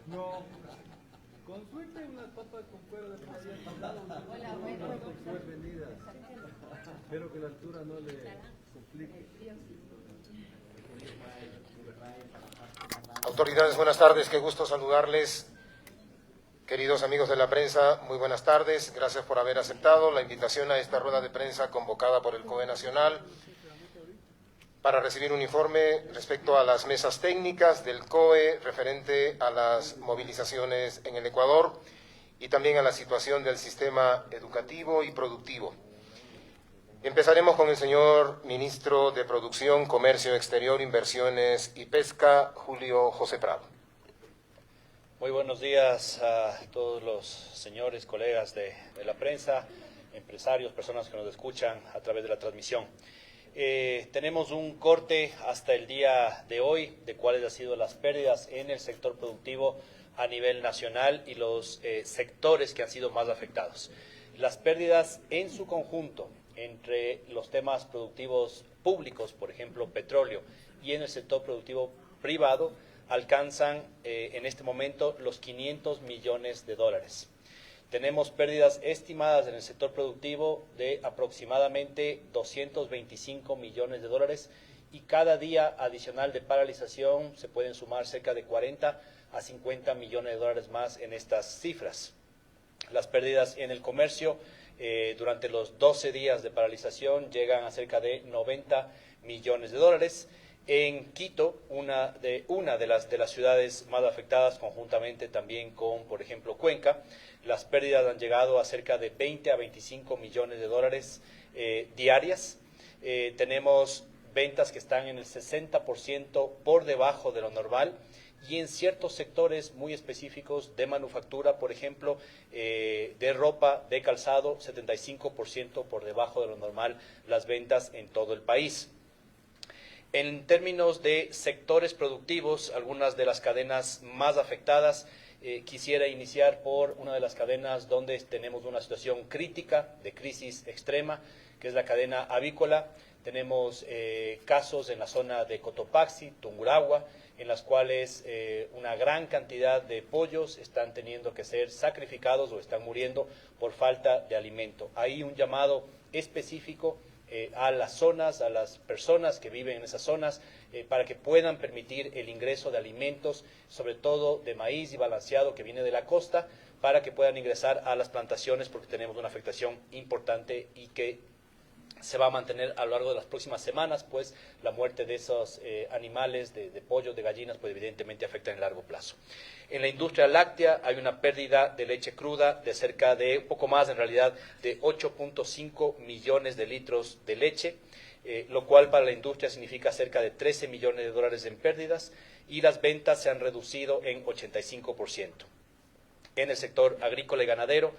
No. Consulte unas papas con cuero de payas. Hola, bueno. Bienvenidas. Espero que la altura no le complique. Autoridades, buenas tardes, qué gusto saludarles. Queridos amigos de la prensa, muy buenas tardes. Gracias por haber aceptado la invitación a esta rueda de prensa convocada por el COE Nacional para recibir un informe respecto a las mesas técnicas del COE referente a las movilizaciones en el Ecuador y también a la situación del sistema educativo y productivo. Empezaremos con el señor Ministro de Producción, Comercio Exterior, Inversiones y Pesca, Julio José Prado. Muy buenos días a todos los señores, colegas de la prensa, empresarios, personas que nos escuchan a través de la transmisión. Tenemos un corte hasta el día de hoy de cuáles han sido las pérdidas en el sector productivo a nivel nacional y los sectores que han sido más afectados. Las pérdidas en su conjunto entre los temas productivos públicos, por ejemplo, petróleo, y en el sector productivo privado, alcanzan en este momento los 500 millones de dólares. Tenemos pérdidas estimadas en el sector productivo de aproximadamente 225 millones de dólares y cada día adicional de paralización se pueden sumar cerca de 40 a 50 millones de dólares más en estas cifras. Las pérdidas en el comercio durante los 12 días de paralización llegan a cerca de 90 millones de dólares. En Quito, una de las ciudades más afectadas, conjuntamente también con, por ejemplo, Cuenca, las pérdidas han llegado a cerca de 20 a 25 millones de dólares diarias. Tenemos ventas que están en el 60% por debajo de lo normal y en ciertos sectores muy específicos de manufactura, por ejemplo, de ropa, de calzado, 75% por debajo de lo normal las ventas en todo el país. En términos de sectores productivos, algunas de las cadenas más afectadas, quisiera iniciar por una de las cadenas donde tenemos una situación crítica, de crisis extrema, que es la cadena avícola. Tenemos casos en la zona de Cotopaxi, Tungurahua, en las cuales una gran cantidad de pollos están teniendo que ser sacrificados o están muriendo por falta de alimento. Hay un llamado específico a las zonas, a las personas que viven en esas zonas, para que puedan permitir el ingreso de alimentos, sobre todo de maíz y balanceado que viene de la costa, para que puedan ingresar a las plantaciones porque tenemos una afectación importante y que se va a mantener a lo largo de las próximas semanas, pues la muerte de esos animales, de pollos, de gallinas, pues evidentemente afecta en largo plazo. En la industria láctea hay una pérdida de leche cruda de cerca de, un poco más en realidad, de 8.5 millones de litros de leche, lo cual para la industria significa cerca de 13 millones de dólares en pérdidas y las ventas se han reducido en 85%. En el sector agrícola y ganadero,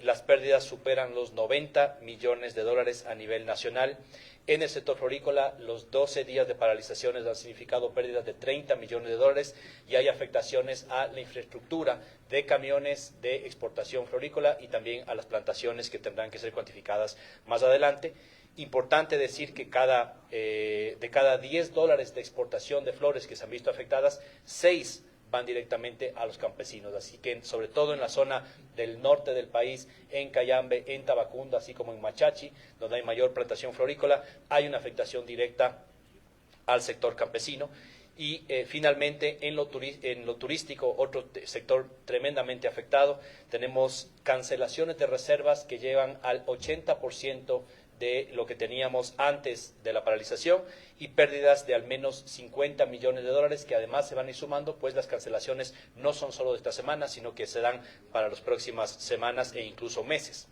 las pérdidas superan los 90 millones de dólares a nivel nacional. En el sector florícola, los 12 días de paralizaciones han significado pérdidas de 30 millones de dólares y hay afectaciones a la infraestructura de camiones de exportación florícola y también a las plantaciones que tendrán que ser cuantificadas más adelante. Importante decir que de cada 10 dólares de exportación de flores que se han visto afectadas, 6 van directamente a los campesinos, así que sobre todo en la zona del norte del país, en Cayambe, en Tabacunda, así como en Machachi, donde hay mayor plantación florícola, hay una afectación directa al sector campesino. Y finalmente en lo turístico, otro sector tremendamente afectado, tenemos cancelaciones de reservas que llevan al 80% de lo que teníamos antes de la paralización y pérdidas de al menos 50 millones de dólares que además se van a ir sumando, pues las cancelaciones no son solo de esta semana, sino que se dan para las próximas semanas e incluso meses.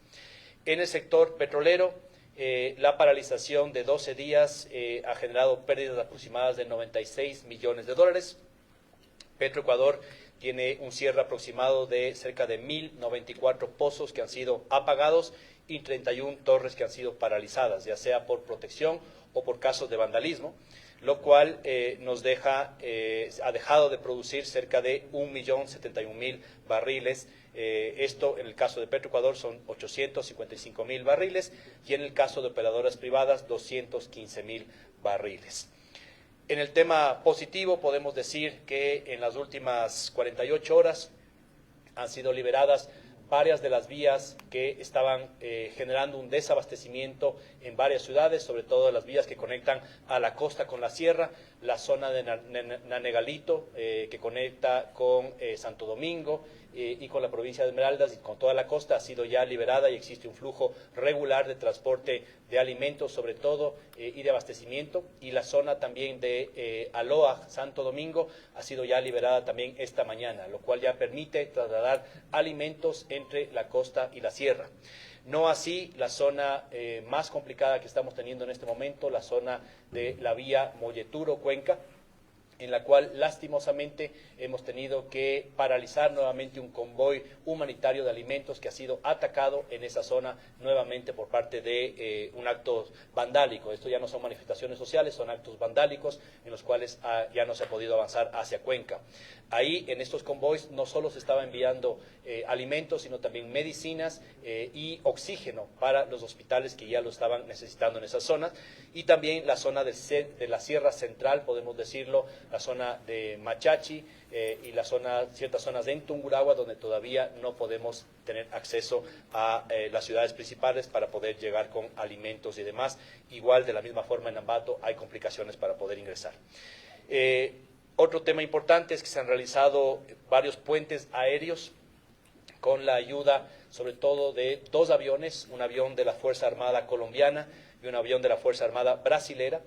En el sector petrolero, la paralización de 12 días ha generado pérdidas aproximadas de 96 millones de dólares. Petroecuador tiene un cierre aproximado de cerca de 1.094 pozos que han sido apagados y 31 torres que han sido paralizadas, ya sea por protección o por casos de vandalismo, lo cual ha dejado de producir cerca de 1.071.000 barriles. Esto en el caso de Petroecuador son 855.000 barriles y en el caso de operadoras privadas 215.000 barriles. En el tema positivo podemos decir que en las últimas 48 horas han sido liberadas varias de las vías que estaban generando un desabastecimiento en varias ciudades, sobre todo las vías que conectan a la costa con la sierra, la zona de Nanegalito, que conecta con Santo Domingo y con la provincia de Esmeraldas y con toda la costa ha sido ya liberada y existe un flujo regular de transporte de alimentos sobre todo y de abastecimiento, y la zona también de Aloa, Santo Domingo, ha sido ya liberada también esta mañana, lo cual ya permite trasladar alimentos entre la costa y la sierra. No así la zona más complicada que estamos teniendo en este momento, la zona de la vía Molleturo-Cuenca, en la cual lastimosamente hemos tenido que paralizar nuevamente un convoy humanitario de alimentos que ha sido atacado en esa zona nuevamente por parte de un acto vandálico. Esto ya no son manifestaciones sociales, son actos vandálicos en los cuales ya no se ha podido avanzar hacia Cuenca. Ahí en estos convoys no solo se estaba enviando alimentos, sino también medicinas y oxígeno para los hospitales que ya lo estaban necesitando en esas zonas, y también la zona de la Sierra Central, podemos decirlo, la zona de Machachi y ciertas zonas de Tungurahua, donde todavía no podemos tener acceso a las ciudades principales para poder llegar con alimentos y demás. Igual, de la misma forma, en Ambato hay complicaciones para poder ingresar. Otro tema importante es que se han realizado varios puentes aéreos con la ayuda, sobre todo, de 2 aviones, un avión de la Fuerza Armada colombiana y un avión de la Fuerza Armada brasilera.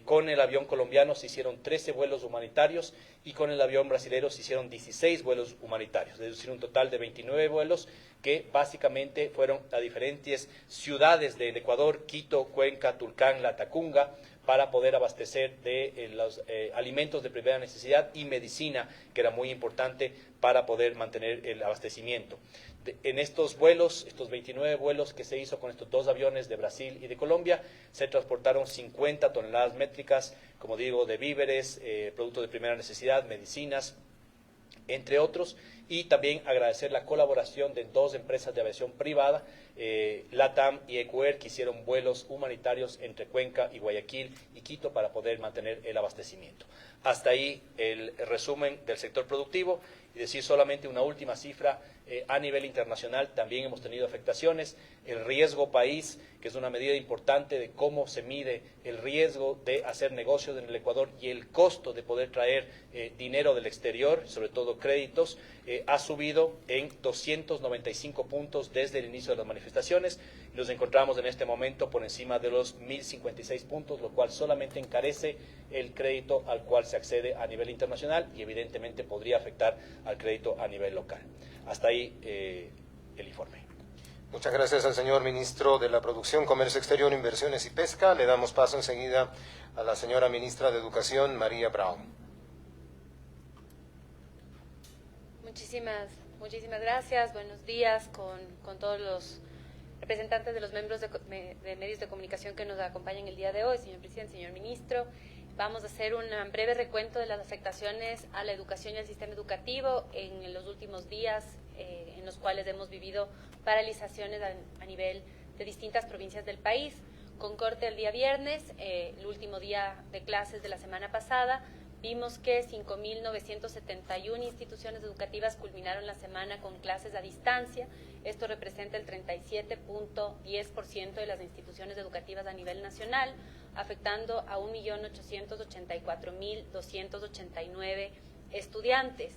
Con el avión colombiano se hicieron 13 vuelos humanitarios y con el avión brasilero se hicieron 16 vuelos humanitarios, es decir, un total de 29 vuelos que básicamente fueron a diferentes ciudades del Ecuador, Quito, Cuenca, Tulcán, Latacunga, para poder abastecer de los alimentos de primera necesidad y medicina, que era muy importante para poder mantener el abastecimiento. En estos vuelos, estos 29 vuelos que se hizo con estos 2 aviones de Brasil y de Colombia, se transportaron 50 toneladas métricas, como digo, de víveres, productos de primera necesidad, medicinas, entre otros, y también agradecer la colaboración de 2 empresas de aviación privada, LATAM y ECUER, que hicieron vuelos humanitarios entre Cuenca y Guayaquil y Quito para poder mantener el abastecimiento. Hasta ahí el resumen del sector productivo, y decir solamente una última cifra. A nivel internacional también hemos tenido afectaciones. El riesgo país, que es una medida importante de cómo se mide el riesgo de hacer negocios en el Ecuador y el costo de poder traer dinero del exterior, sobre todo créditos, ha subido en 295 puntos desde el inicio de las manifestaciones. Nos encontramos en este momento por encima de los 1.056 puntos, lo cual solamente encarece el crédito al cual se accede a nivel internacional y evidentemente podría afectar al crédito a nivel local. Hasta ahí el informe. Muchas gracias al señor ministro de la Producción, Comercio Exterior, Inversiones y Pesca. Le damos paso enseguida a la señora ministra de Educación, María Brown. Muchísimas gracias. Buenos días con todos los representantes de los miembros de medios de comunicación que nos acompañan el día de hoy, señor presidente, señor ministro. Vamos a hacer un breve recuento de las afectaciones a la educación y al sistema educativo en los últimos días, en los cuales hemos vivido paralizaciones a nivel de distintas provincias del país. Con corte el día viernes, el último día de clases de la semana pasada, vimos que 5.971 instituciones educativas culminaron la semana con clases a distancia. Esto representa el 37.10% de las instituciones educativas a nivel nacional, afectando a 1.884.289 estudiantes.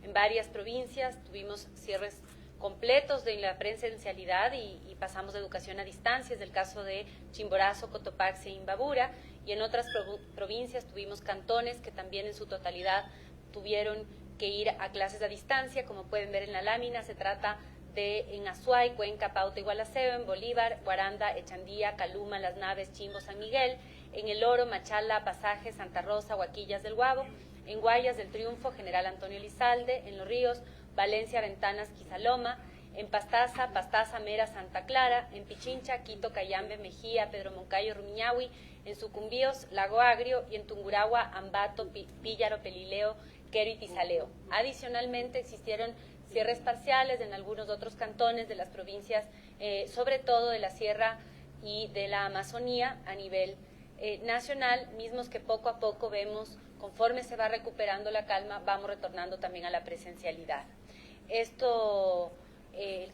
En varias provincias tuvimos cierres completos de la presencialidad y pasamos de educación a distancia, es el caso de Chimborazo, Cotopaxi e Imbabura, y en otras provincias tuvimos cantones que también en su totalidad tuvieron que ir a clases a distancia. Como pueden ver en la lámina, se trata de en Azuay, Cuenca, Pauta y Gualaceo, en Bolívar, Guaranda, Echandía, Caluma, Las Naves, Chimbo, San Miguel, en El Oro, Machala, Pasaje, Santa Rosa, Huaquillas del Guabo, en Guayas del Triunfo, General Antonio Elizalde, en Los Ríos, Valencia, Ventanas, Quizaloma, en Pastaza, Mera, Santa Clara, en Pichincha, Quito, Cayambe, Mejía, Pedro Moncayo, Rumiñahui, en Sucumbíos, Lago Agrio, y en Tungurahua, Ambato, Píllaro, Pelileo, Quero y Tizaleo. Adicionalmente existieron cierres parciales en algunos otros cantones de las provincias, sobre todo de la Sierra y de la Amazonía a nivel nacional, mismos que poco a poco vemos, conforme se va recuperando la calma, vamos retornando también a la presencialidad. Esto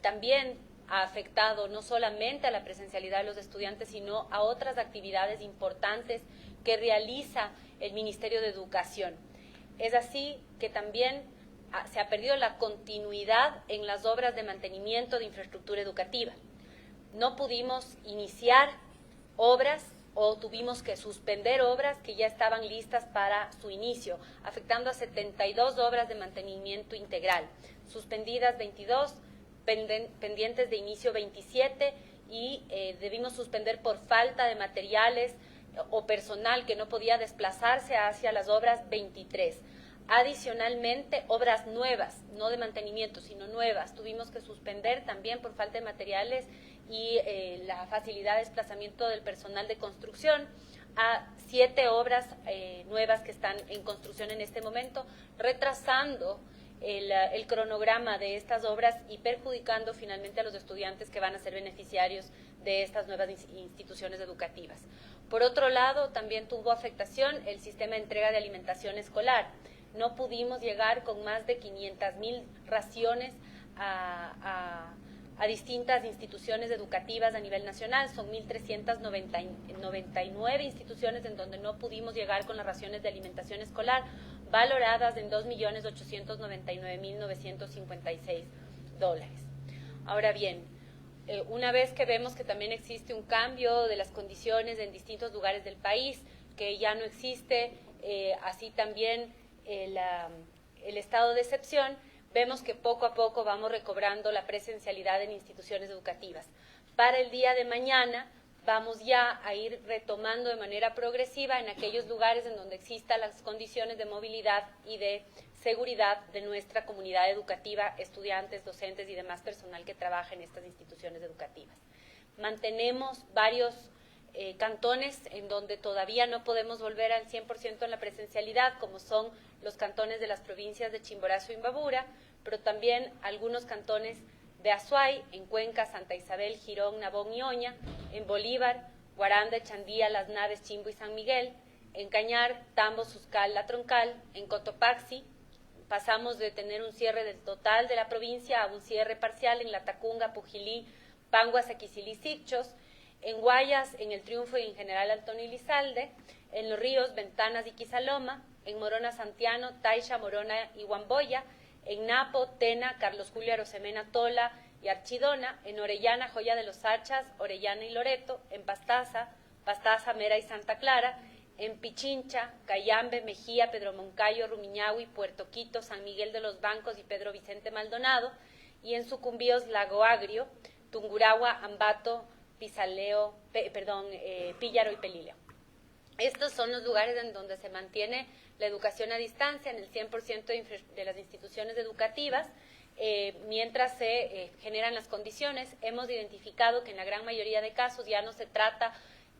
también ha afectado no solamente a la presencialidad de los estudiantes, sino a otras actividades importantes que realiza el Ministerio de Educación. Es así que también se ha perdido la continuidad en las obras de mantenimiento de infraestructura educativa. No pudimos iniciar obras o tuvimos que suspender obras que ya estaban listas para su inicio, afectando a 72 obras de mantenimiento integral, suspendidas 22, pendientes de inicio 27 y debimos suspender por falta de materiales o personal que no podía desplazarse hacia las obras 23. Adicionalmente, obras nuevas, no de mantenimiento, sino nuevas, tuvimos que suspender también por falta de materiales y la facilidad de desplazamiento del personal de construcción a 7 obras nuevas que están en construcción en este momento, retrasando el cronograma de estas obras y perjudicando finalmente a los estudiantes que van a ser beneficiarios de estas nuevas instituciones educativas. Por otro lado, también tuvo afectación el sistema de entrega de alimentación escolar. No pudimos llegar con más de 500,000 raciones a distintas instituciones educativas a nivel nacional. Son 1.399 instituciones en donde no pudimos llegar con las raciones de alimentación escolar, valoradas en $2.899.956. Ahora bien, una vez que vemos que también existe un cambio de las condiciones en distintos lugares del país, que ya no existe así también el estado de excepción, vemos que poco a poco vamos recobrando la presencialidad en instituciones educativas. Para el día de mañana vamos ya a ir retomando de manera progresiva en aquellos lugares en donde existan las condiciones de movilidad y de seguridad de nuestra comunidad educativa, estudiantes, docentes y demás personal que trabaja en estas instituciones educativas. Mantenemos varios cantones en donde todavía no podemos volver al 100% en la presencialidad, como son los cantones de las provincias de Chimborazo y Imbabura, pero también algunos cantones de Azuay, en Cuenca, Santa Isabel, Girón, Nabón y Oña, en Bolívar, Guaranda, Chandía, Las Naves, Chimbo y San Miguel, en Cañar, Tambo, Suscal, La Troncal, en Cotopaxi. Pasamos de tener un cierre del total de la provincia a un cierre parcial en Latacunga, Pujilí, Panguas, Aquicilí, Sichos, en Guayas, en El Triunfo y en General Antonio Elizalde, en Los Ríos, Ventanas y Quizaloma, en Morona, Santiano, Taisha, Morona y Huamboya, en Napo, Tena, Carlos Julio Arosemena, Tola y Archidona, en Orellana, Joya de los Hachas, Orellana y Loreto, en Pastaza, Mera y Santa Clara, en Pichincha, Cayambe, Mejía, Pedro Moncayo, Rumiñahui, Puerto Quito, San Miguel de los Bancos y Pedro Vicente Maldonado, y en Sucumbíos, Lago Agrio, Tungurahua, Ambato, Píllaro y Pelileo. Estos son los lugares en donde se mantiene la educación a distancia en el 100% de las instituciones educativas, mientras se generan las condiciones. Hemos identificado que en la gran mayoría de casos ya no se trata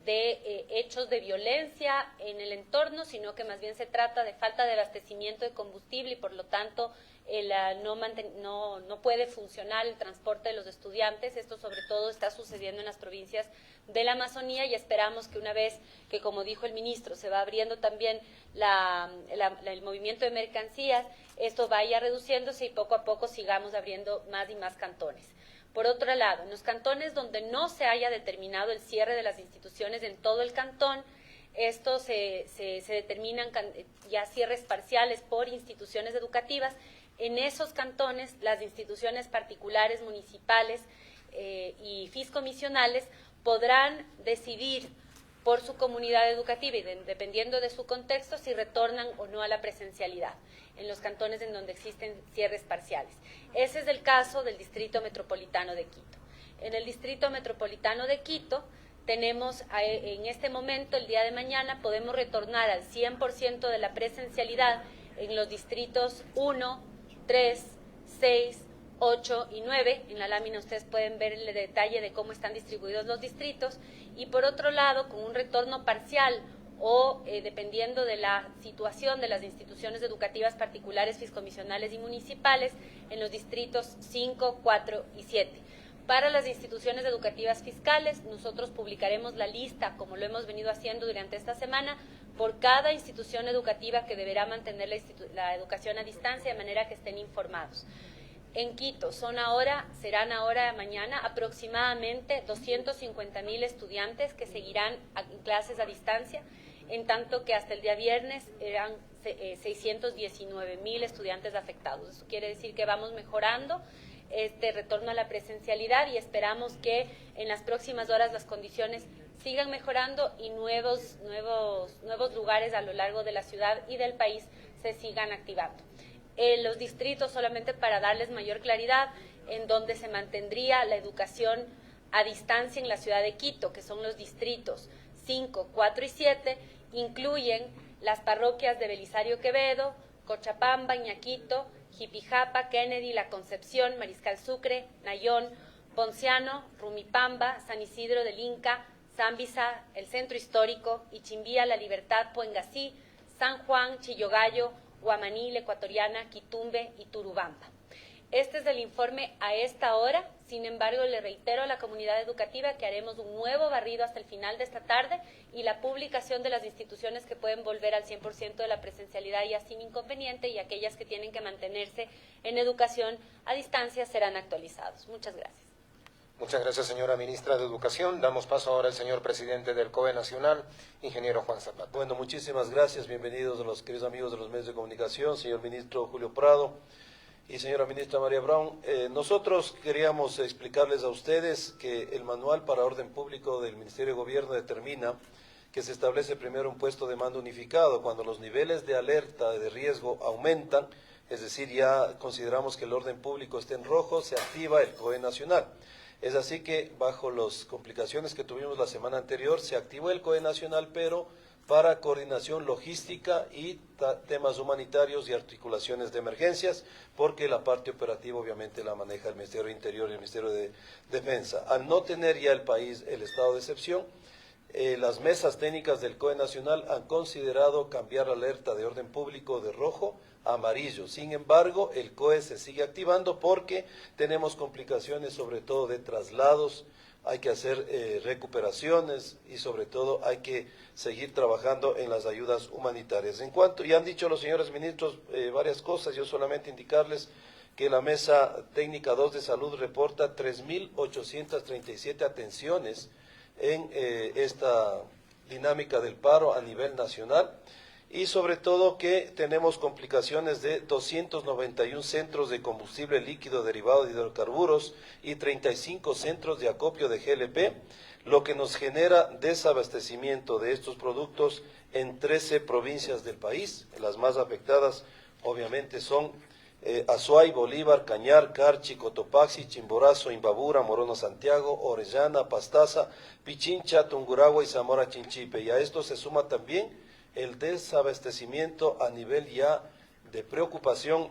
de hechos de violencia en el entorno, sino que más bien se trata de falta de abastecimiento de combustible y por lo tanto no puede funcionar el transporte de los estudiantes. Esto sobre todo está sucediendo en las provincias de la Amazonía y esperamos que una vez que, como dijo el ministro, se va abriendo también el movimiento de mercancías, esto vaya reduciéndose y poco a poco sigamos abriendo más y más cantones. Por otro lado, en los cantones donde no se haya determinado el cierre de las instituciones en todo el cantón, estos se determinan ya cierres parciales por instituciones educativas. En esos cantones, las instituciones particulares, municipales y fiscomisionales podrán decidir por su comunidad educativa y dependiendo de su contexto si retornan o no a la presencialidad en los cantones en donde existen cierres parciales. Ese es el caso del Distrito Metropolitano de Quito. En el Distrito Metropolitano de Quito tenemos en este momento, el día de mañana, podemos retornar al 100% de la presencialidad en los distritos 1, 3, 6, 8 y 9. En la lámina ustedes pueden ver el detalle de cómo están distribuidos los distritos. Y por otro lado, con un retorno parcial o dependiendo de la situación de las instituciones educativas particulares, fiscomisionales y municipales, en los distritos 5, 4 y 7. Para las instituciones educativas fiscales, nosotros publicaremos la lista, como lo hemos venido haciendo durante esta semana, por cada institución educativa que deberá mantener la educación a distancia, de manera que estén informados. En Quito serán ahora mañana aproximadamente 250.000 estudiantes que seguirán en clases a distancia, en tanto que hasta el día viernes eran 619.000 estudiantes afectados. Eso quiere decir que vamos mejorando este retorno a la presencialidad y esperamos que en las próximas horas las condiciones sigan mejorando y nuevos lugares a lo largo de la ciudad y del país se sigan activando. Los distritos, solamente para darles mayor claridad, en donde se mantendría la educación a distancia en la ciudad de Quito, que son los distritos 5, 4 y 7, incluyen las parroquias de Belisario Quevedo, Cochabamba, Ñaquito, Jipijapa, Kennedy, La Concepción, Mariscal Sucre, Nayón, Ponciano, Rumipamba, San Isidro del Inca, Zambisa, el Centro Histórico, Ichimbía, La Libertad, Puengasí, San Juan, Chillogallo, Guamaní, La Ecuatoriana, Quitumbe y Turubamba. Este es el informe a esta hora. Sin embargo, le reitero a la comunidad educativa que haremos un nuevo barrido hasta el final de esta tarde y la publicación de las instituciones que pueden volver al 100% de la presencialidad ya sin inconveniente, y aquellas que tienen que mantenerse en educación a distancia serán actualizados. Muchas gracias. Muchas gracias, señora ministra de Educación. Damos paso ahora al señor presidente del COE Nacional, ingeniero Juan Zapata. Bueno, muchísimas gracias. Bienvenidos a los queridos amigos de los medios de comunicación, señor ministro Julio Prado y señora ministra María Brown. Nosotros queríamos explicarles a ustedes que el manual para orden público del Ministerio de Gobierno determina que se establece primero un puesto de mando unificado cuando los niveles de alerta de riesgo aumentan, es decir, ya consideramos que el orden público está en rojo, se activa el COE Nacional. Es así que, bajo las complicaciones que tuvimos la semana anterior, se activó el COE Nacional, pero para coordinación logística y temas humanitarios y articulaciones de emergencias, porque la parte operativa obviamente la maneja el Ministerio de Interior y el Ministerio de Defensa. Al no tener ya el país el estado de excepción, las mesas técnicas del COE Nacional han considerado cambiar la alerta de orden público de rojo a amarillo. Sin embargo, el COE se sigue activando porque tenemos complicaciones, sobre todo de traslados, hay que hacer recuperaciones y sobre todo hay que seguir trabajando en las ayudas humanitarias. En cuanto, ya han dicho los señores ministros varias cosas, yo solamente indicarles que la Mesa Técnica 2 de Salud reporta 3.837 atenciones en esta dinámica del paro a nivel nacional, y sobre todo que tenemos complicaciones de 291 centros de combustible líquido derivado de hidrocarburos y 35 centros de acopio de GLP, lo que nos genera desabastecimiento de estos productos en 13 provincias del país. Las más afectadas obviamente son Azuay, Bolívar, Cañar, Carchi, Cotopaxi, Chimborazo, Imbabura, Morona Santiago, Orellana, Pastaza, Pichincha, Tungurahua y Zamora Chinchipe. Y a esto se suma también el desabastecimiento a nivel ya de preocupación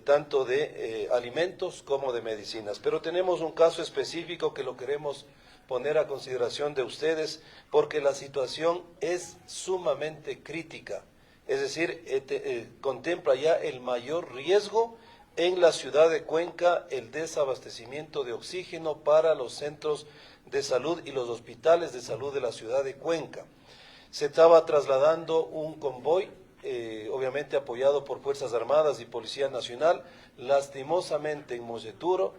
tanto de alimentos como de medicinas. Pero tenemos un caso específico que lo queremos poner a consideración de ustedes porque la situación es sumamente crítica. Es decir, contempla ya el mayor riesgo en la ciudad de Cuenca, el desabastecimiento de oxígeno para los centros de salud y los hospitales de salud de la ciudad de Cuenca. Se estaba trasladando un convoy, obviamente apoyado por Fuerzas Armadas y Policía Nacional. Lastimosamente en Molleturo,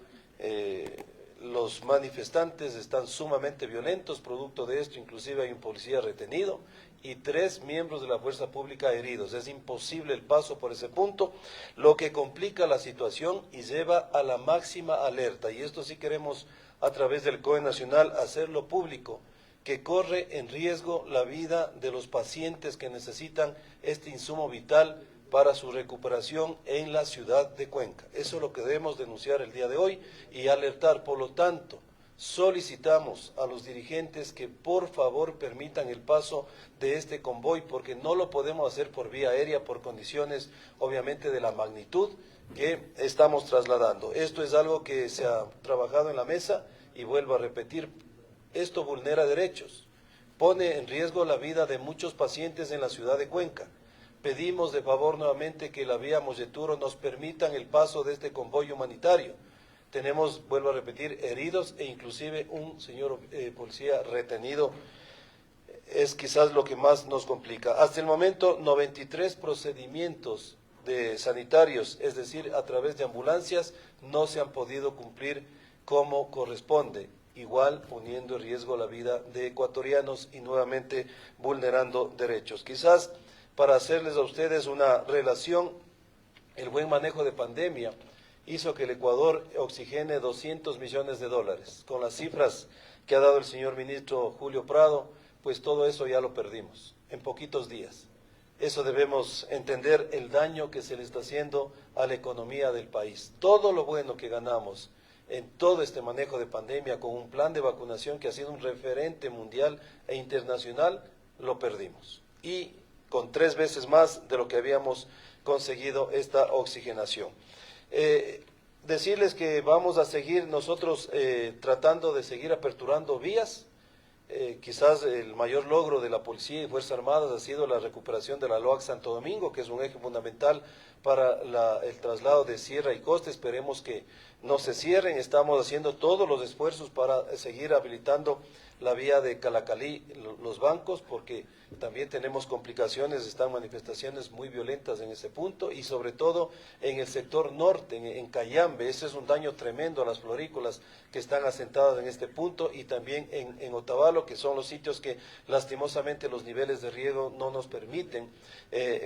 los manifestantes están sumamente violentos, producto de esto inclusive hay un policía retenido y 3 miembros de la fuerza pública heridos. Es imposible el paso por ese punto, lo que complica la situación y lleva a la máxima alerta. Y esto sí queremos a través del COE Nacional hacerlo público, que corre en riesgo la vida de los pacientes que necesitan este insumo vital para su recuperación en la ciudad de Cuenca. Eso es lo que debemos denunciar el día de hoy y alertar. Por lo tanto, solicitamos a los dirigentes que por favor permitan el paso de este convoy, porque no lo podemos hacer por vía aérea por condiciones obviamente de la magnitud que estamos trasladando. Esto es algo que se ha trabajado en la mesa y vuelvo a repetir, esto vulnera derechos, pone en riesgo la vida de muchos pacientes en la ciudad de Cuenca. Pedimos de favor nuevamente que la vía Molleturo nos permitan el paso de este convoy humanitario. Tenemos, vuelvo a repetir, heridos e inclusive un señor policía retenido. Es quizás lo que más nos complica. Hasta el momento, 93 procedimientos de sanitarios, es decir, a través de ambulancias, no se han podido cumplir como corresponde, igual poniendo en riesgo la vida de ecuatorianos y nuevamente vulnerando derechos. Quizás para hacerles a ustedes una relación, el buen manejo de pandemia hizo que el Ecuador oxigene $200 millones. Con las cifras que ha dado el señor ministro Julio Prado, pues todo eso ya lo perdimos en poquitos días. Eso debemos entender, el daño que se le está haciendo a la economía del país. Todo lo bueno que ganamos en todo este manejo de pandemia con un plan de vacunación que ha sido un referente mundial e internacional, lo perdimos. Y con 3 veces más de lo que habíamos conseguido esta oxigenación. Decirles que vamos a seguir nosotros tratando de seguir aperturando vías. Quizás el mayor logro de la Policía y Fuerzas Armadas ha sido la recuperación de la LOAC Santo Domingo, que es un eje fundamental para el traslado de sierra y costa. Esperemos que no se cierren. Estamos haciendo todos los esfuerzos para seguir habilitando la vía de Calacalí, los bancos, porque también tenemos complicaciones, están manifestaciones muy violentas en ese punto y sobre todo en el sector norte, en Cayambe. Ese es un daño tremendo a las florícolas que están asentadas en este punto y también en Otavalo, que son los sitios que lastimosamente los niveles de riego no nos permiten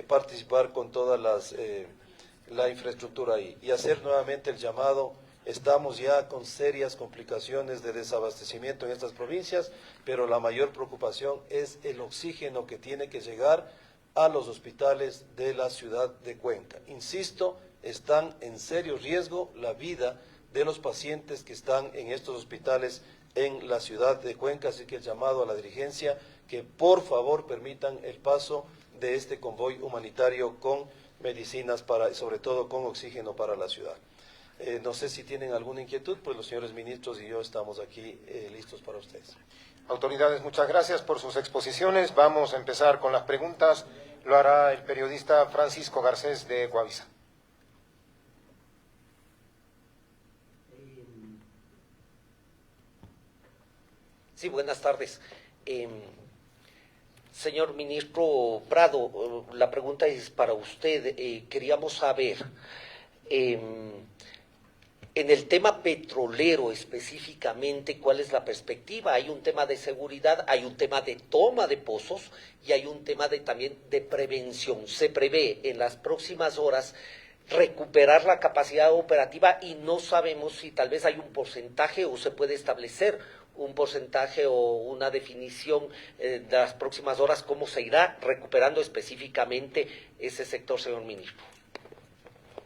participar con toda la infraestructura ahí. Y hacer nuevamente el llamado. Estamos ya con serias complicaciones de desabastecimiento en estas provincias, pero la mayor preocupación es el oxígeno que tiene que llegar a los hospitales de la ciudad de Cuenca. Insisto, están en serio riesgo la vida de los pacientes que están en estos hospitales en la ciudad de Cuenca, así que el llamado a la dirigencia que por favor permitan el paso de este convoy humanitario con medicinas y sobre todo con oxígeno para la ciudad. No sé si tienen alguna inquietud, pues los señores ministros y yo estamos aquí listos para ustedes. Autoridades, muchas gracias por sus exposiciones. Vamos a empezar con las preguntas. Lo hará el periodista Francisco Garcés de Coavisa. Sí, buenas tardes. Señor ministro Prado, la pregunta es para usted. Queríamos saber, en el tema petrolero específicamente, ¿cuál es la perspectiva? Hay un tema de seguridad, hay un tema de toma de pozos y hay un tema también de prevención. Se prevé en las próximas horas recuperar la capacidad operativa y no sabemos si tal vez hay un porcentaje o se puede establecer un porcentaje o una definición de las próximas horas, cómo se irá recuperando específicamente ese sector, señor ministro.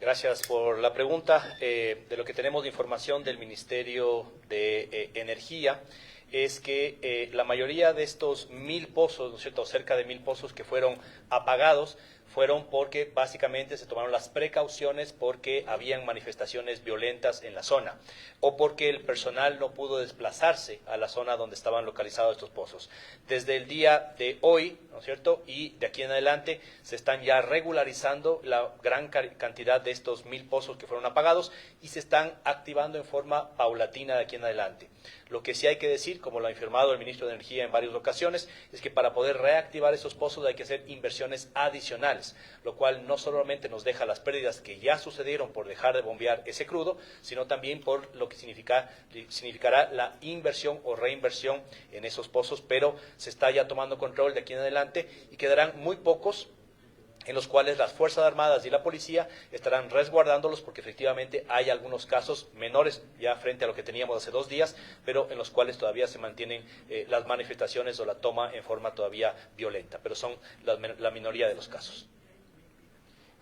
Gracias por la pregunta. De lo que tenemos de información del Ministerio de Energía es que la mayoría de estos 1,000 pozos, ¿no es cierto?, cerca de 1,000 pozos que fueron apagados, fueron porque básicamente se tomaron las precauciones porque habían manifestaciones violentas en la zona o porque el personal no pudo desplazarse a la zona donde estaban localizados estos pozos. Desde el día de hoy, ¿no es cierto?, y de aquí en adelante se están ya regularizando la gran cantidad de estos 1,000 pozos que fueron apagados y se están activando en forma paulatina de aquí en adelante. Lo que sí hay que decir, como lo ha informado el ministro de Energía en varias ocasiones, es que para poder reactivar esos pozos hay que hacer inversiones adicionales, lo cual no solamente nos deja las pérdidas que ya sucedieron por dejar de bombear ese crudo, sino también por lo que significará la inversión o reinversión en esos pozos, pero se está ya tomando control de aquí en adelante y quedarán muy pocos en los cuales las Fuerzas Armadas y la Policía estarán resguardándolos porque efectivamente hay algunos casos menores ya frente a lo que teníamos hace 2 días, pero en los cuales todavía se mantienen las manifestaciones o la toma en forma todavía violenta, pero son la minoría de los casos.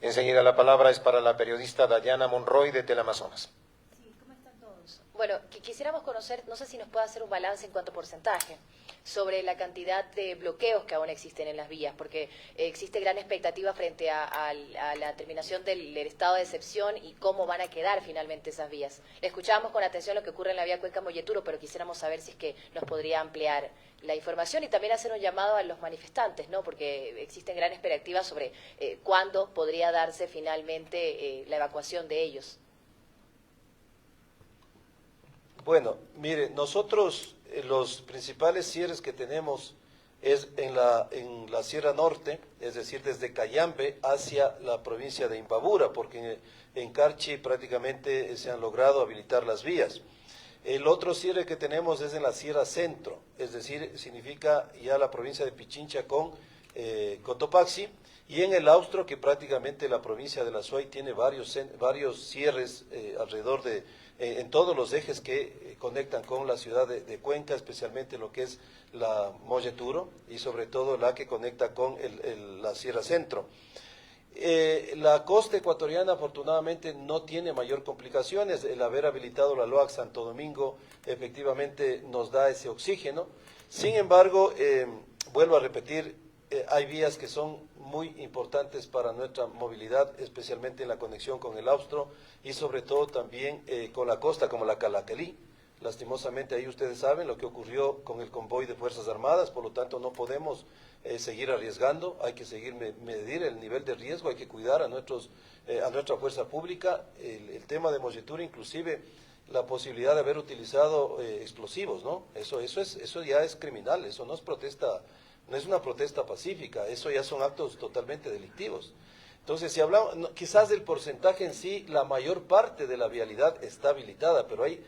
Enseguida la palabra es para la periodista Dayana Monroy de Teleamazonas. Sí, ¿cómo están todos? Bueno, quisiéramos conocer, no sé si nos puede hacer un balance en cuanto a porcentaje sobre la cantidad de bloqueos que aún existen en las vías, porque existe gran expectativa frente a la terminación del estado de excepción y cómo van a quedar finalmente esas vías. Escuchábamos con atención lo que ocurre en la vía Cuenca-Molleturo, pero quisiéramos saber si es que nos podría ampliar la información y también hacer un llamado a los manifestantes, ¿no? Porque existen gran expectativa sobre cuándo podría darse finalmente la evacuación de ellos. Bueno, mire, nosotros los principales cierres que tenemos es en la Sierra Norte, es decir, desde Cayambe hacia la provincia de Imbabura, porque en Carchi prácticamente se han logrado habilitar las vías. El otro cierre que tenemos es en la Sierra Centro, es decir, significa ya la provincia de Pichincha con Cotopaxi, y en el Austro, que prácticamente la provincia de La Suay tiene varios cierres alrededor de, en todos los ejes que conectan con la ciudad de Cuenca, especialmente lo que es la Molleturo y sobre todo la que conecta con la Sierra Centro. La costa ecuatoriana afortunadamente no tiene mayor complicaciones. El haber habilitado la LOAC Santo Domingo efectivamente nos da ese oxígeno. Sin embargo, vuelvo a repetir, hay vías que son muy importantes para nuestra movilidad, especialmente en la conexión con el Austro y sobre todo también con la costa, como la Calaquelí. Lastimosamente ahí ustedes saben lo que ocurrió con el convoy de Fuerzas Armadas, por lo tanto no podemos seguir arriesgando, hay que seguir medir el nivel de riesgo, hay que cuidar a nuestra fuerza pública. El tema de Molleturo, inclusive la posibilidad de haber utilizado explosivos, ¿no? Eso ya es criminal, eso no es protesta, no es una protesta pacífica, eso ya son actos totalmente delictivos. Entonces, si hablamos, quizás del porcentaje en sí, la mayor parte de la vialidad está habilitada, pero hay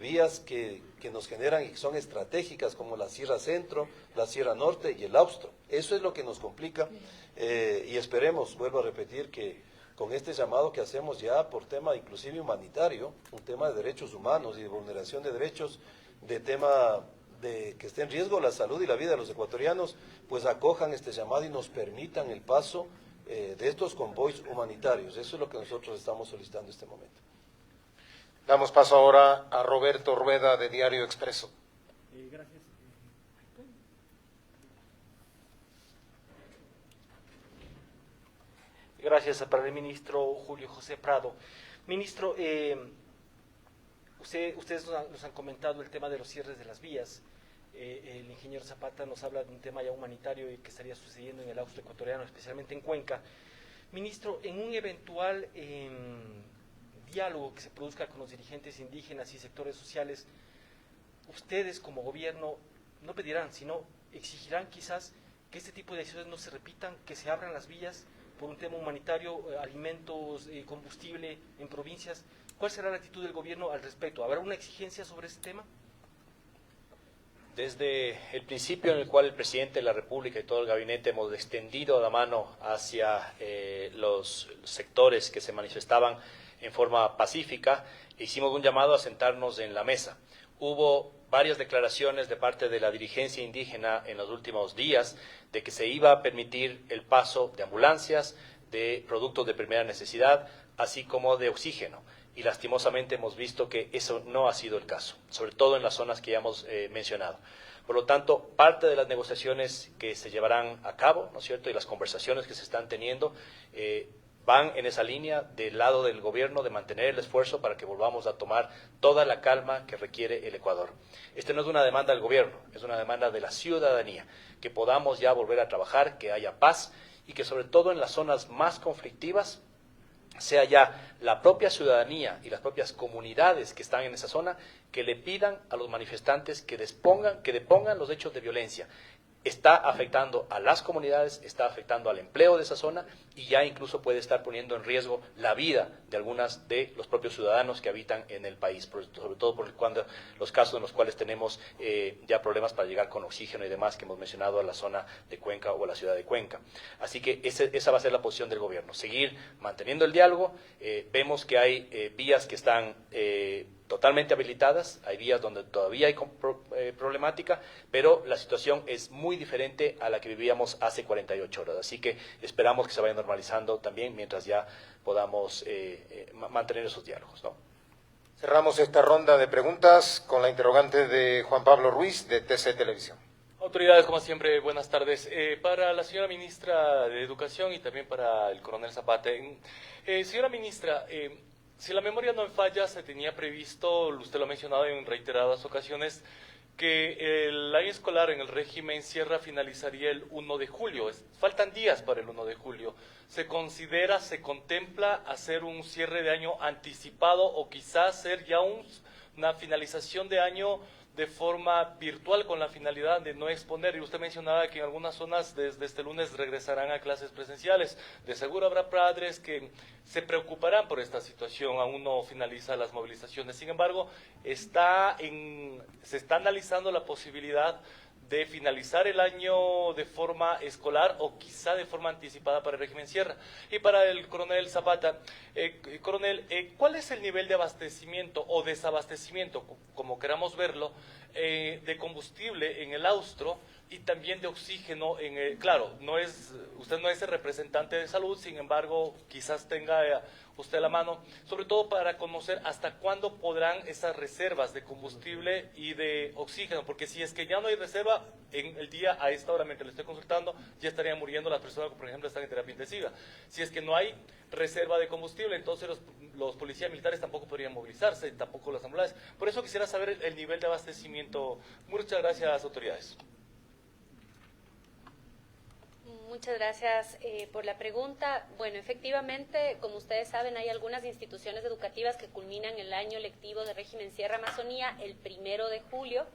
vías que nos generan y que son estratégicas, como la Sierra Centro, la Sierra Norte y el Austro. Eso es lo que nos complica y esperemos, vuelvo a repetir, que con este llamado que hacemos ya por tema inclusive humanitario, un tema de derechos humanos y de vulneración de derechos, de tema de que esté en riesgo la salud y la vida de los ecuatorianos, pues acojan este llamado y nos permitan el paso de estos convoys humanitarios. Eso es lo que nosotros estamos solicitando en este momento. Damos paso ahora a Roberto Rueda, de Diario Expreso. Gracias. Gracias para el ministro Julio José Prado. Ministro, ustedes nos han comentado el tema de los cierres de las vías. El ingeniero Zapata nos habla de un tema ya humanitario y que estaría sucediendo en el Austro ecuatoriano, especialmente en Cuenca. Ministro, en un eventual diálogo que se produzca con los dirigentes indígenas y sectores sociales, ustedes como gobierno no pedirán, sino exigirán quizás que este tipo de acciones no se repitan, que se abran las vías por un tema humanitario, alimentos, combustible en provincias. ¿Cuál será la actitud del gobierno al respecto? ¿Habrá una exigencia sobre este tema? Desde el principio en el cual el presidente de la República y todo el gabinete hemos extendido la mano hacia los sectores que se manifestaban en forma pacífica, hicimos un llamado a sentarnos en la mesa. Hubo varias declaraciones de parte de la dirigencia indígena en los últimos días de que se iba a permitir el paso de ambulancias, de productos de primera necesidad, así como de oxígeno. Y lastimosamente hemos visto que eso no ha sido el caso, sobre todo en las zonas que ya hemos mencionado. Por lo tanto, parte de las negociaciones que se llevarán a cabo, ¿no es cierto?, y las conversaciones que se están teniendo, van en esa línea del lado del gobierno de mantener el esfuerzo para que volvamos a tomar toda la calma que requiere el Ecuador. Esta no es una demanda del gobierno, es una demanda de la ciudadanía, que podamos ya volver a trabajar, que haya paz y que sobre todo en las zonas más conflictivas sea ya la propia ciudadanía y las propias comunidades que están en esa zona que le pidan a los manifestantes que depongan los hechos de violencia. Está afectando a las comunidades, está afectando al empleo de esa zona y ya incluso puede estar poniendo en riesgo la vida de algunas de los propios ciudadanos que habitan en el país, sobre todo cuando los casos en los cuales tenemos ya problemas para llegar con oxígeno y demás que hemos mencionado a la zona de Cuenca o a la ciudad de Cuenca. Así que esa va a ser la posición del gobierno, seguir manteniendo el diálogo. Vemos que hay vías que están totalmente habilitadas, hay vías donde todavía hay problemática, pero la situación es muy diferente a la que vivíamos hace 48 horas. Así que esperamos que se vaya normalizando también mientras ya podamos mantener esos diálogos, ¿no? Cerramos esta ronda de preguntas con la interrogante de Juan Pablo Ruiz, de TC Televisión. Autoridades, como siempre, buenas tardes. Para la señora ministra de Educación y también para el coronel Zapata. Señora ministra, si la memoria no me falla, se tenía previsto, usted lo ha mencionado en reiteradas ocasiones, que el año escolar en el régimen Sierra finalizaría el 1 de julio. Faltan días para el 1 de julio. ¿Se contempla hacer un cierre de año anticipado o quizás hacer ya un una finalización de año de forma virtual con la finalidad de no exponer. Y usted mencionaba que en algunas zonas desde este lunes regresarán a clases presenciales. De seguro habrá padres que se preocuparán por esta situación, aún no finaliza las movilizaciones. Sin embargo, se está analizando la posibilidad de finalizar el año de forma escolar o quizá de forma anticipada para el régimen Sierra. Y para el coronel Zapata, coronel, ¿cuál es el nivel de abastecimiento o desabastecimiento, como queramos verlo, de combustible en el Austro y también de oxígeno claro, usted no es el representante de salud, sin embargo, quizás tenga usted la mano, sobre todo para conocer hasta cuándo podrán esas reservas de combustible y de oxígeno, porque si es que ya no hay reserva en el día a esta hora, mientras le estoy consultando, ya estarían muriendo las personas que, por ejemplo, están en terapia intensiva. Si es que no hay reserva de combustible, entonces los policías militares tampoco podrían movilizarse, tampoco las ambulancias. Por eso quisiera saber el nivel de abastecimiento. Muchas gracias, autoridades. Muchas gracias por la pregunta. Bueno, efectivamente, como ustedes saben, hay algunas instituciones educativas que culminan el año lectivo de régimen Sierra Amazonía el 1 de julio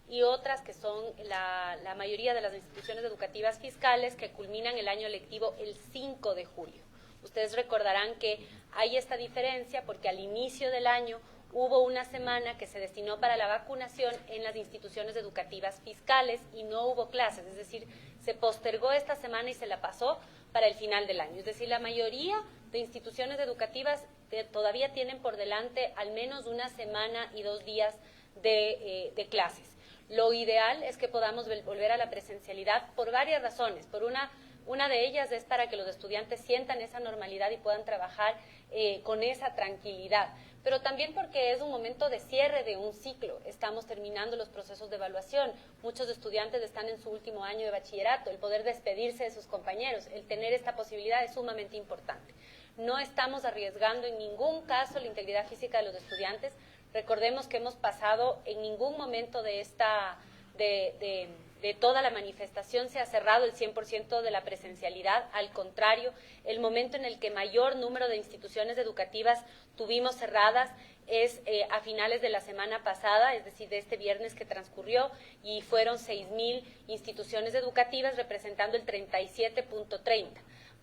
y otras que son la mayoría de las instituciones educativas fiscales que culminan el año lectivo el 5 de julio. Ustedes recordarán que hay esta diferencia porque al inicio del año hubo una semana que se destinó para la vacunación en las instituciones educativas fiscales y no hubo clases, es decir, se postergó esta semana y se la pasó para el final del año. Es decir, la mayoría de instituciones educativas todavía tienen por delante al menos una semana y 2 días de clases. Lo ideal es que podamos volver a la presencialidad por varias razones. Por una de ellas es para que los estudiantes sientan esa normalidad y puedan trabajar con esa tranquilidad, pero también porque es un momento de cierre de un ciclo. Estamos terminando los procesos de evaluación, muchos estudiantes están en su último año de bachillerato, el poder despedirse de sus compañeros, el tener esta posibilidad es sumamente importante. No estamos arriesgando en ningún caso la integridad física de los estudiantes. Recordemos que hemos pasado en ningún momento de toda la manifestación se ha cerrado el 100% de la presencialidad, al contrario, el momento en el que mayor número de instituciones educativas tuvimos cerradas es a finales de la semana pasada, es decir, de este viernes que transcurrió, y fueron 6.000 instituciones educativas representando el 37.30.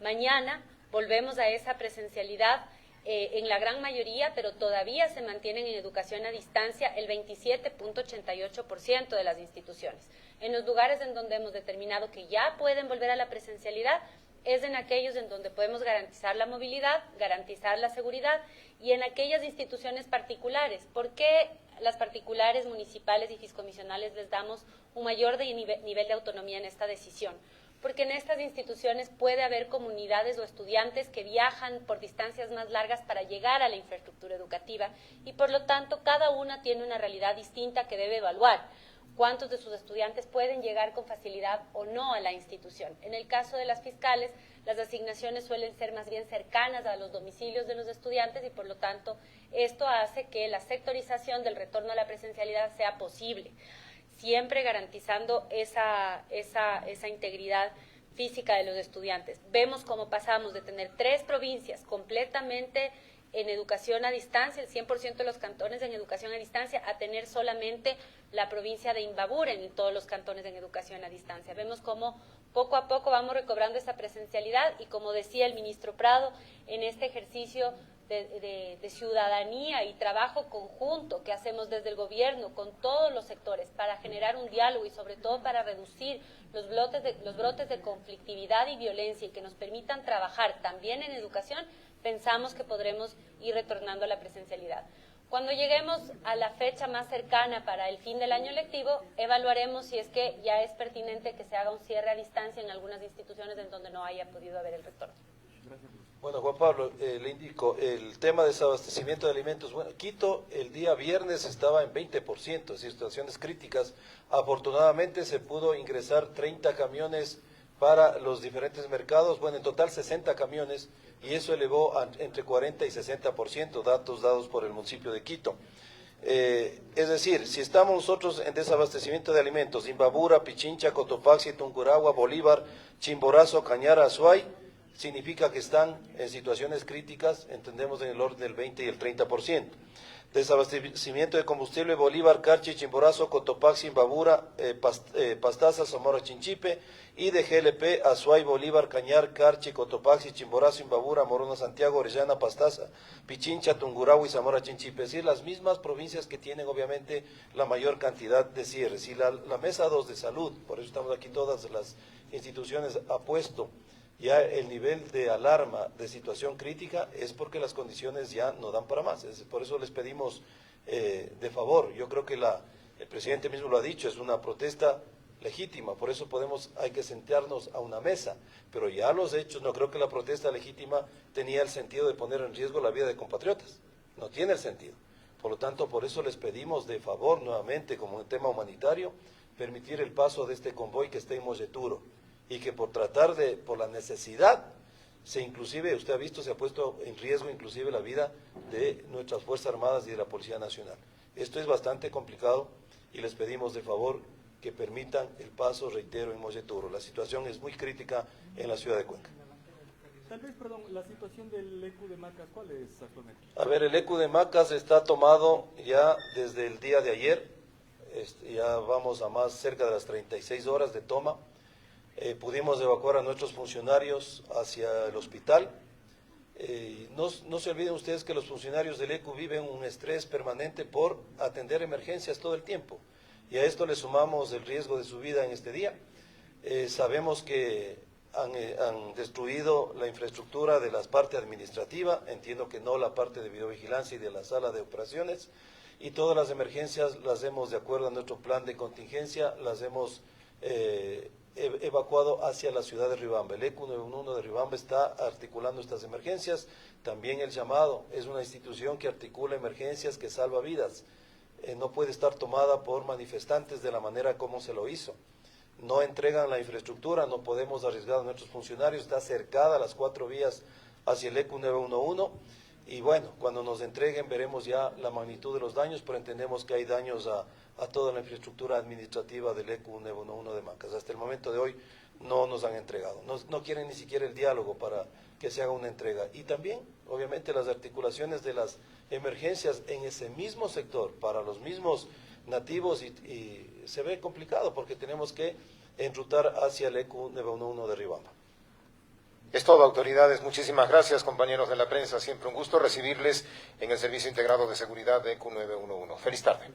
Mañana volvemos a esa presencialidad en la gran mayoría, pero todavía se mantienen en educación a distancia el 27.88% de las instituciones. En los lugares en donde hemos determinado que ya pueden volver a la presencialidad es en aquellos en donde podemos garantizar la movilidad, garantizar la seguridad, y en aquellas instituciones particulares. ¿Por qué las particulares, municipales y fiscomisionales les damos un mayor nivel de autonomía en esta decisión? Porque en estas instituciones puede haber comunidades o estudiantes que viajan por distancias más largas para llegar a la infraestructura educativa y por lo tanto cada una tiene una realidad distinta que debe evaluar. ¿Cuántos de sus estudiantes pueden llegar con facilidad o no a la institución? En el caso de las fiscales, las asignaciones suelen ser más bien cercanas a los domicilios de los estudiantes y por lo tanto esto hace que la sectorización del retorno a la presencialidad sea posible, siempre garantizando esa integridad física de los estudiantes. Vemos cómo pasamos de tener 3 provincias completamente en educación a distancia, el 100% de los cantones en educación a distancia, a tener solamente la provincia de Imbabura en todos los cantones en educación a distancia. Vemos cómo poco a poco vamos recobrando esa presencialidad y, como decía el ministro Prado, en este ejercicio de ciudadanía y trabajo conjunto que hacemos desde el gobierno con todos los sectores para generar un diálogo y sobre todo para reducir los brotes de conflictividad y violencia y que nos permitan trabajar también en educación, pensamos que podremos ir retornando a la presencialidad. Cuando lleguemos a la fecha más cercana para el fin del año lectivo, evaluaremos si es que ya es pertinente que se haga un cierre a distancia en algunas instituciones en donde no haya podido haber el retorno. Bueno, Juan Pablo, le indico, el tema de desabastecimiento de alimentos. Bueno, Quito el día viernes estaba en 20%, es decir, situaciones críticas. Afortunadamente se pudo ingresar 30 camiones para los diferentes mercados, bueno, en total 60 camiones, y eso elevó a entre 40 y 60%, datos dados por el municipio de Quito. Es decir, si estamos nosotros en desabastecimiento de alimentos, Imbabura, Pichincha, Cotopaxi, Tungurahua, Bolívar, Chimborazo, Cañara, Azuay, significa que están en situaciones críticas, entendemos en el orden del 20 y el 30%. desabastecimiento de combustible Bolívar, Carchi, Chimborazo, Cotopaxi, Imbabura, Pastaza, Zamora, Chinchipe, y de GLP, Azuay, Bolívar, Cañar, Carchi, Cotopaxi, Chimborazo, Imbabura, Morona, Santiago, Orellana, Pastaza, Pichincha, Tungurahua y Zamora, Chinchipe. Es decir, las mismas provincias que tienen obviamente la mayor cantidad de cierres. Y la Mesa 2 de Salud, por eso estamos aquí todas las instituciones, ha puesto ya el nivel de alarma de situación crítica, es porque las condiciones ya no dan para más. Por eso les pedimos de favor. Yo creo que el presidente mismo lo ha dicho, es una protesta legítima, por eso hay que sentarnos a una mesa, pero ya los hechos, no creo que la protesta legítima tenía el sentido de poner en riesgo la vida de compatriotas, no tiene el sentido. Por lo tanto, por eso les pedimos de favor nuevamente, como un tema humanitario, permitir el paso de este convoy que está en Molleturo, y que por la necesidad, inclusive, usted ha visto, se ha puesto en riesgo inclusive la vida de nuestras Fuerzas Armadas y de la Policía Nacional. Esto es bastante complicado y les pedimos de favor que permitan el paso, reitero, en Molleturo. La situación es muy crítica en la ciudad de Cuenca. Tal vez, perdón, la situación del ECU de Macas, ¿cuál es actualmente? A ver, el ECU de Macas está tomado ya desde el día de ayer, ya vamos a más cerca de las 36 horas de toma. Pudimos evacuar a nuestros funcionarios hacia el hospital. No se olviden ustedes que los funcionarios del ECU viven un estrés permanente por atender emergencias todo el tiempo. Y a esto le sumamos el riesgo de su vida en este día. Sabemos que han destruido la infraestructura de la parte administrativa, entiendo que no la parte de videovigilancia y de la sala de operaciones, y todas las emergencias las hemos, de acuerdo a nuestro plan de contingencia, las hemos evacuado hacia la ciudad de Riobamba. El ECU 911 de Riobamba está articulando estas emergencias. También el llamado es una institución que articula emergencias, que salva vidas. No puede estar tomada por manifestantes de la manera como se lo hizo. No entregan la infraestructura, no podemos arriesgar a nuestros funcionarios, está cercada a las 4 vías hacia el ECU 911, y bueno, cuando nos entreguen veremos ya la magnitud de los daños, pero entendemos que hay daños a toda la infraestructura administrativa del ECU 911 de Macas. Hasta el momento de hoy no nos han entregado, no quieren ni siquiera el diálogo para que se haga una entrega. Y también, obviamente, las articulaciones de las emergencias en ese mismo sector, para los mismos nativos, y se ve complicado porque tenemos que enrutar hacia el ECU 911 de Riobamba. Es todo, autoridades. Muchísimas gracias, compañeros de la prensa. Siempre un gusto recibirles en el Servicio Integrado de Seguridad de ECU 911. Feliz tarde.